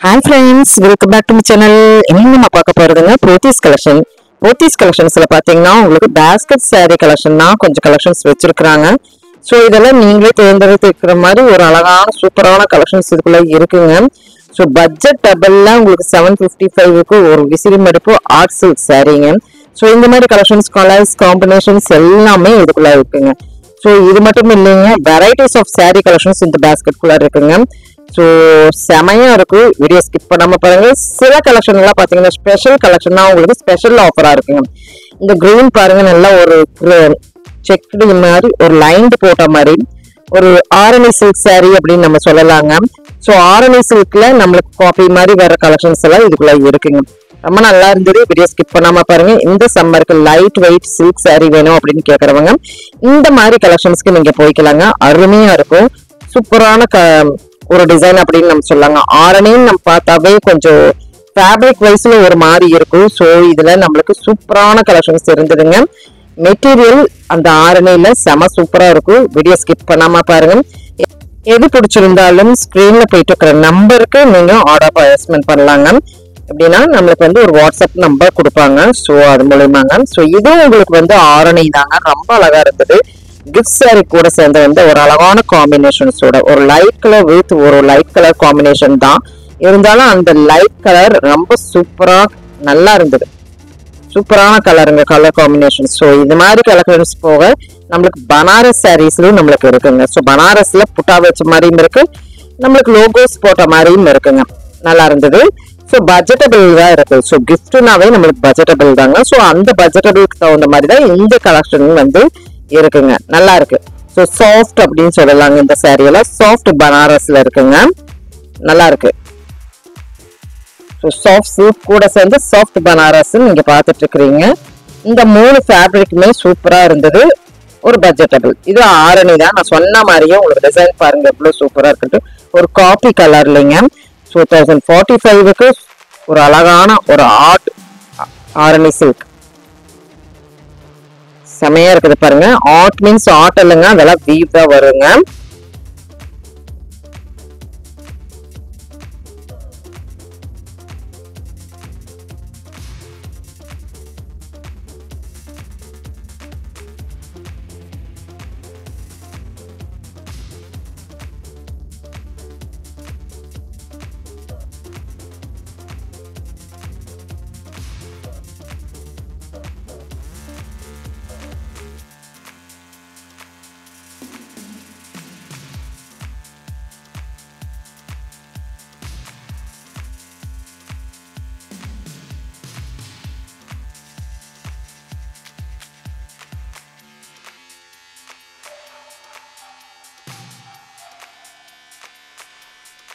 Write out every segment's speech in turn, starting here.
Hi friends, welcome back to my channel. இன்னைக்கு நம்ம பார்க்க போறதுங்க போத்தீஸ் கலெக்ஷன். போத்தீஸ் கலெக்ஷன்ஸ்ல பாத்தீங்கன்னா உங்களுக்கு பேஸ்கெட் saree கலெக்ஷன்னா கொஞ்சம் கலெக்ஷன்ஸ் வச்சிருக்காங்க. சோ இதெல்லாம் நீங்களே தேர்ந்தெடுத்துக்கிற மாதிரி ஒரு அழகான சூப்பரான கலெக்ஷன்ஸ் இதுக்குள்ள இருக்குங்க. சோ பட்ஜெட் டபுள்ல உங்களுக்கு 755க்கு ஒரு விசிறி மடிப்பு ஆர்ட் சில்க் சாரீங்க. சோ இந்த மாதிரி கலெக்ஷன்ஸ் கலர்ஸ் காம்பினேஷன்ஸ் எல்லாமே இதுக்குள்ள இருக்குங்க. சோ இது மட்டும் இல்லைங்க, வெரைட்டிஸ் ஆஃப் saree கலெக்ஷன்ஸ் இந்த பேஸ்கெட் குள்ள இருக்குங்க. ஸோ செமையா இருக்கு, வீடியோ ஸ்கிப் பண்ணாம பாருங்க. சில கலெக்ஷன் எல்லாம் பாத்தீங்கன்னா ஸ்பெஷல் கலெக்ஷன் தான் உங்களுக்கு ஸ்பெஷல் ஆஃபரா இருக்குங்க. இந்த கிரீன் பாருங்க, நல்லா ஒரு செக்டு மாதிரி ஒரு லைன் போட்ட மாதிரி ஒரு ஆரணி சில்க் saree அப்படின்னு நம்ம சொல்லலாங்க. ஸோ ஆரணி சில்க்ல நம்மளுக்கு காப்பி மாதிரி வர கலெக்ஷன்ஸ் எல்லாம் இதுக்குள்ள இருக்குங்க. ரொம்ப நல்லா இருந்தது, வீடியோ ஸ்கிப் பண்ணாம பாருங்க. இந்த சம்மருக்கு லைட் வெயிட் சில்க் saree வேணும் அப்படின்னு கேக்குறவங்க இந்த மாதிரி கலெக்ஷன்ஸ்க்கு நீங்க போய்க்கலாங்க. அருமையா இருக்கும், சூப்பரான ஒரு டிசைன் அப்படின்னு நம்ம சொல்லாங்க. ஆரணின்னு நம்ம பார்த்தாவே கொஞ்சம் ஃபேப்ரிக் வைஸ்ல ஒரு மாதிரி இருக்கும். ஸோ இதுல நம்மளுக்கு சூப்பரான கலெக்ஷன்ஸ் இருந்ததுங்க. மெட்டீரியல் அந்த ஆரணியில செம சூப்பரா இருக்கும், வீடியோ ஸ்கிப் பண்ணாம பாருங்க. எது பிடிச்சிருந்தாலும் ஸ்கிரீன்ல போயிட்டு இருக்கிற நம்பருக்கு நீங்க ஆர்டர் பிளேஸ்மெண்ட் பண்ணலாங்க. எப்படின்னா நம்மளுக்கு வந்து ஒரு வாட்ஸ்அப் நம்பர் கொடுப்பாங்க. ஸோ அது மூலயமாங்க. ஸோ இதுவும் உங்களுக்கு வந்து ஆரணி தாங்க, ரொம்ப அழகா இருந்தது. கிஃப்ட் saree கூட சேர்ந்து வந்து ஒரு அழகான காம்பினேஷன்ஸோட ஒரு லைட் கலர் வித் ஒரு லைட் கலர் காம்பினேஷன் தான் இருந்தாலும் அந்த லைட் கலர் ரொம்ப சூப்பரா நல்லா இருந்தது. சூப்பரான கலருங்க, கலர் காம்பினேஷன். ஸோ இது மாதிரி கலெக்ஷன்ஸ் போக நம்மளுக்கு பனாரஸ் சாரீஸ்லயும் நம்மளுக்கு இருக்குங்க. ஸோ பனாரஸ்ல புட்டா வச்ச மாதிரியும் இருக்கு, நம்மளுக்கு லோகோஸ் போட்ட மாதிரியும் இருக்குங்க. நல்லா இருந்தது. ஸோ பட்ஜெட்டபிள் தான் இருக்கு. ஸோ கிஃப்ட்னாவே நம்மளுக்கு பட்ஜெட்டபிள் தாங்க. ஸோ அந்த பட்ஜெட்டபிளுக்கு தகுந்த மாதிரி தான் இந்த கலெக்ஷன் வந்து இருக்குங்க. நல்லா இருக்கு. ஸோ சாஃப்ட் அப்படின்னு சொல்லலாங்க. இந்த சாரீல சாஃப்ட் பனாரஸ்ல இருக்குங்க, நல்லா இருக்கு. ஸோ சாஃப்ட் சில்க் கூட சேர்ந்து சாஃப்ட் பனாரஸ் நீங்க பார்த்துட்டு இருக்கிறீங்க. இந்த 3 ஃபேப்ரிக்குமே சூப்பரா இருந்தது, ஒரு பட்ஜெட்டபிள். இது ஆரணி தான், நான் சொன்ன மாதிரியே உங்களுக்கு டிசைன் பாருங்க எவ்வளவு சூப்பரா இருக்கு. ஒரு காப்பி கலர்லிங்க. ஸோ 1045க்கு ஒரு அழகான ஒரு ஆர்ட் ஆரணி சில்க் செமையா இருக்குது பாருங்க. ஆர்ட் மீன்ஸ் ஆர்ட் இல்லைங்க, அதெல்லாம் வீவ் தான் வருங்க.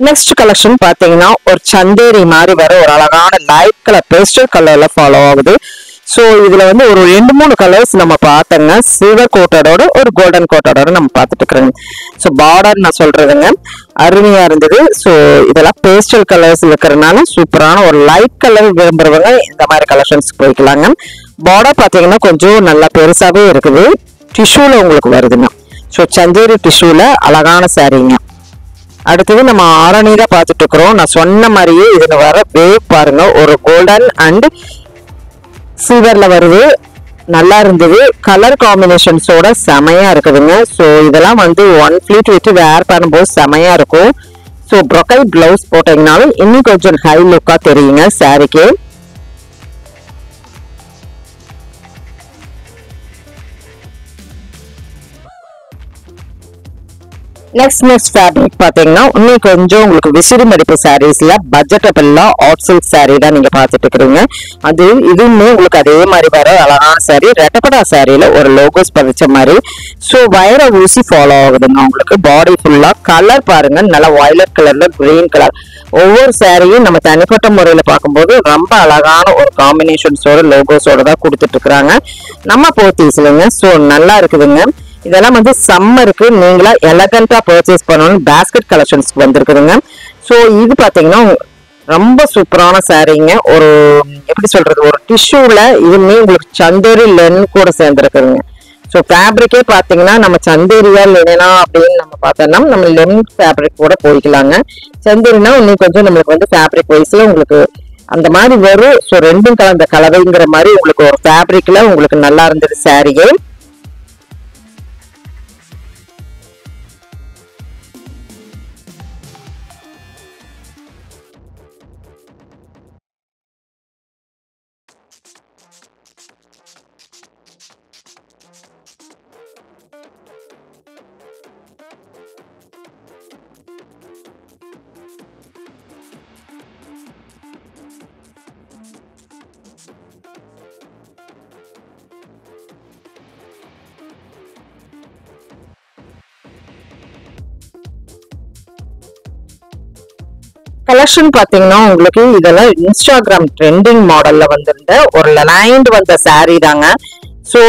நெக்ஸ்ட் கலெக்ஷன் பாத்தீங்கன்னா ஒரு சந்தேரி மாதிரி வர ஒரு அழகான லைட் கலர் பேஸ்டல் கலர்ல ஃபாலோ ஆகுது. ஸோ இதுல வந்து ஒரு 2-3 கலர்ஸ் நம்ம பார்த்தோங்க. சில்வர் கோட்டடோட ஒரு கோல்டன் கோட்டடோட நம்ம பார்த்துட்டு இருக்கிறோங்க. ஸோ பார்டர் நான் சொல்றதுங்க அருமையா இருந்தது. ஸோ இதெல்லாம் பேஸ்டல் கலர்ஸ் இருக்கிறதுனால சூப்பரான ஒரு லைட் கலர் விரும்புறவங்க இந்த மாதிரி கலெக்ஷன்ஸ் போய்க்கலாங்க. பார்டர் பாத்தீங்கன்னா கொஞ்சம் நல்லா பெருசாவே இருக்குது, டிஷ்யூல உங்களுக்கு வருதுங்க. ஸோ சந்தேரி டிஷ்யூல அழகான சாரீங்க. அடுத்தது நம்ம ஆரணியில பார்த்துட்டு இருக்கிறோம். நான் சொன்ன மாதிரியே இதுல வர வேவ் பாருங்க, ஒரு கோல்டன் அண்ட் சில்வர்ல வருது, நல்லா இருந்தது. கலர் காம்பினேஷன்ஸோட செமையா இருக்குதுங்க. ஸோ இதெல்லாம் வந்து 1 ஃபிளீட் வச்சு வேர் பண்ணும்போது செமையா இருக்கும். ஸோ ப்ரொக்கல் பிளவுஸ் போட்டீங்கனாலும் இன்னும் கொஞ்சம் ஹை லுக்கா தெரியுங்க சாரிக்கு. நெக்ஸ்ட் ஃபேப்ரிக் பாத்தீங்கன்னா இன்னும் கொஞ்சம் உங்களுக்கு விசிறி மடிப்பு சாரீஸ்ல பட்ஜெட்டபிள்ல ஆர்ட் சில்க் சாரீ தான் நீங்க பாத்துட்டு இருக்கிறீங்க. அது இதுவுமே உங்களுக்கு அதே மாதிரி வர அழகான சாரீ, ரெட்டப்படா சாரியில ஒரு லோகோஸ் பதிச்ச மாதிரி. ஸோ வைர ஊசி ஃபாலோ ஆகுதுங்க. உங்களுக்கு பாடி ஃபுல்லா கலர் பாருங்க, நல்லா வயலட் கலர்ல கிரீன் கலர். ஒவ்வொரு சாரியும் நம்ம தனிப்பட்ட முறையில பார்க்கும்போது ரொம்ப அழகான ஒரு காம்பினேஷன்ஸோட லோகோஸோட தான் கொடுத்துட்டு இருக்கிறாங்க நம்ம போத்தீஸ்லங்க. ஸோ நல்லா இருக்குதுங்க. இதெல்லாம் வந்து சம்மருக்கு நீங்களா எலகண்டா பர்ச்சேஸ் பண்ணணும் பேஸ்கெட் கலெக்ஷன்ஸ்க்கு வந்திருக்குதுங்க. ஸோ இது பாத்தீங்கன்னா ரொம்ப சூப்பரான சாரீங்க. ஒரு எப்படி சொல்றது, ஒரு டிஷ்யூல இதுமே உங்களுக்கு சந்தேரி லென் கூட சேர்ந்துருக்குதுங்க. ஸோ ஃபேப்ரிக்கே பார்த்தீங்கன்னா நம்ம சந்தேரியா லெனா அப்படின்னு நம்ம பார்த்தோம்னா நம்ம லென் ஃபேப்ரிக் கூட போய்க்கலாங்க. சந்தேரினா இன்னும் கொஞ்சம் நம்மளுக்கு வந்து ஃபேப்ரிக் வைஸ்ல உங்களுக்கு அந்த மாதிரி வரும். ஸோ ரெண்டும் கலந்த கலவைங்கிற மாதிரி உங்களுக்கு ஒரு ஃபேப்ரிக்ல உங்களுக்கு நல்லா இருந்தது சாரியே. கலெக்ஷன் பாத்தீங்கன்னா உங்களுக்கு இதெல்லாம் இன்ஸ்டாகிராம் ட்ரெண்டிங் மாடல்ல வந்திருந்த ஒரு லைன்ட் வந்த சாரீ தாங்க. ஸோ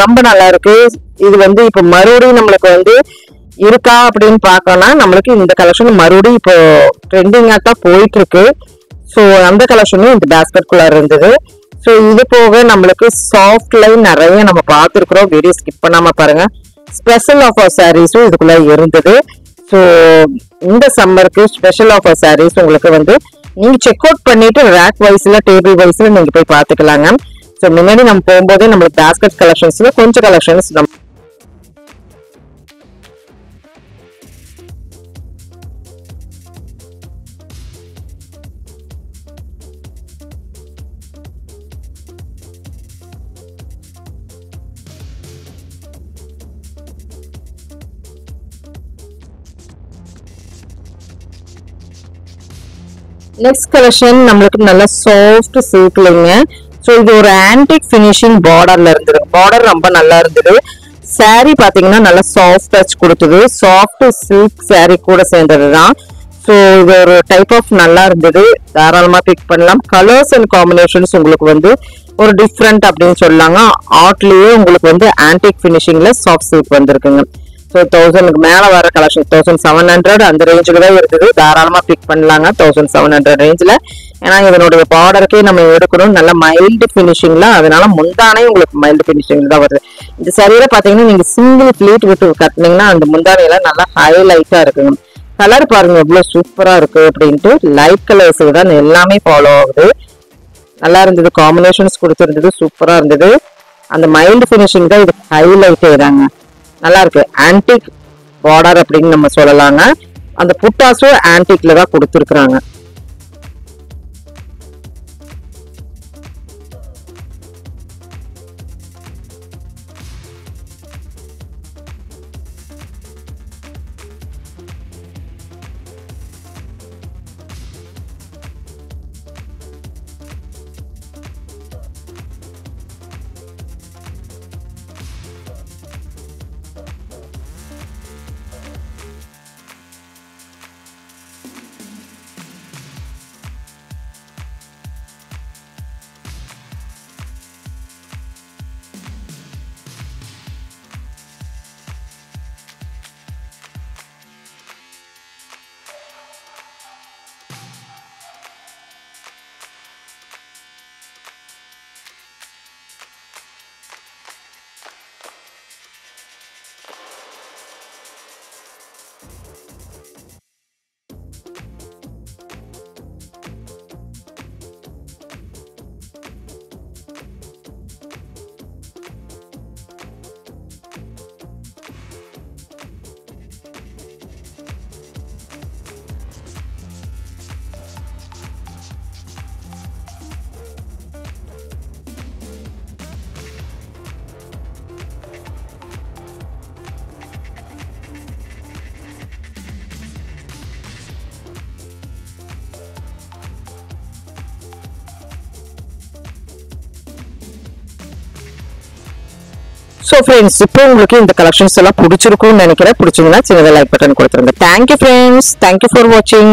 ரொம்ப நல்லா இருக்கு. இது வந்து இப்போ மறுபடியும் நம்மளுக்கு வந்து இருக்கா அப்படின்னு பார்க்கலாம். நம்மளுக்கு இந்த கலெக்ஷன் மறுபடியும் இப்போ ட்ரெண்டிங்கா தான் போயிட்டு இருக்கு. ஸோ அந்த கலெக்ஷனும் இந்த பேஸ்கெட் குள்ள இருந்தது. ஸோ இது போக நம்மளுக்கு சாஃப்ட் லைன் நிறைய நம்ம பார்த்துருக்குறோம். வீடியோ ஸ்கிப் பண்ணாம பாருங்க. ஸ்பெஷல் ஆஃபர் சாரீஸும் இதுக்குள்ள இருந்தது. ஸோ இந்த சம்மருக்கு ஸ்பெஷல் ஆஃபர் சாரீஸ் உங்களுக்கு வந்து நீங்க செக் அவுட் பண்ணிட்டு ரேக் வைஸ்ல டேபிள் வைஸ்ல நீங்க போய் பார்த்துக்கலாங்க. ஸோ முன்னாடி நம்ம போகும்போதே நம்மளுக்கு பேஸ்கெட் கலெக்ஷன்ஸ்ல கொஞ்சம் கலெக்ஷன்ஸ் நம்ம நெக்ஸ்ட் கலெக்ஷன் நம்மளுக்கு நல்ல சாஃப்ட் சில்க்லைங்க. ஸோ இது ஒரு ஆன்டிக் ஃபினிஷிங் பார்டர்ல இருந்தது. பார்டர் ரொம்ப நல்லா இருந்தது. சாரி பாத்தீங்கன்னா நல்லா சாஃப்ட் டச் கொடுத்தது. சாஃப்ட் சில்க் சாரி கூட சேர்ந்தது தான். ஸோ இது ஒரு டைப் ஆஃப் நல்லா இருந்தது. தாராளமா பிக் பண்ணலாம். கலர்ஸ் அண்ட் காம்பினேஷன்ஸ் உங்களுக்கு வந்து ஒரு டிஃப்ரெண்ட் அப்படின்னு சொல்லாங்க. ஆர்ட்லயே உங்களுக்கு வந்து ஆன்டிக் ஃபினிஷிங்ல சாஃப்ட் சில்க் வந்திருக்குங்க. ஸோ 1000க்கு மேல வர கலெக்ஷன் 1700 அந்த ரேஞ்சுக்கு தான் இருக்குது. தாராளமா பிக் பண்ணலாங்க 1700 ரேஞ்சில். ஏன்னா இதனுடைய பார்டருக்கே நம்ம எடுக்கணும் நல்ல மைல்டு ஃபினிஷிங்ல. அதனால முந்தானே உங்களுக்கு மைல்டு ஃபினிஷிங் தான் வருது. இந்த சரியில பாத்தீங்கன்னா நீங்க சிங்கிள் பிளீட் விட்டு கட்டினீங்கன்னா அந்த முந்தானையில நல்லா ஹைலைட்டா இருக்குங்க. கலர் பாருங்க எவ்வளவு சூப்பரா இருக்கு அப்படின்ட்டு. லைட் கலர்ஸ் தான் எல்லாமே ஃபாலோ ஆகுது. நல்லா இருந்தது. காம்பினேஷன்ஸ் கொடுத்துருந்தது. சூப்பரா இருந்தது. அந்த மைல்டு ஃபினிஷிங் தான் இது ஹைலைட் ஏதாங்க. நல்லா இருக்கு. ஆன்டிக் பார்டர் அப்படின்னு நம்ம சொல்லலாங்க. அந்த புட்டாஸும் ஆன்டிக்ல தான் கொடுத்துருக்குறாங்க. ஸோ ஃப்ரெண்ட்ஸ் இப்போ உங்களுக்கு இந்த கலெக்ஷன்ஸ் எல்லாம் பிடிச்சிருக்கும்னு நினைக்கிறேன். பிடிச்சிங்கன்னா சின்னதாக லைக் பட்டன் கொடுத்துருங்க. Thank you friends. தேங்க்யூ ஃபார் வாட்சிங்.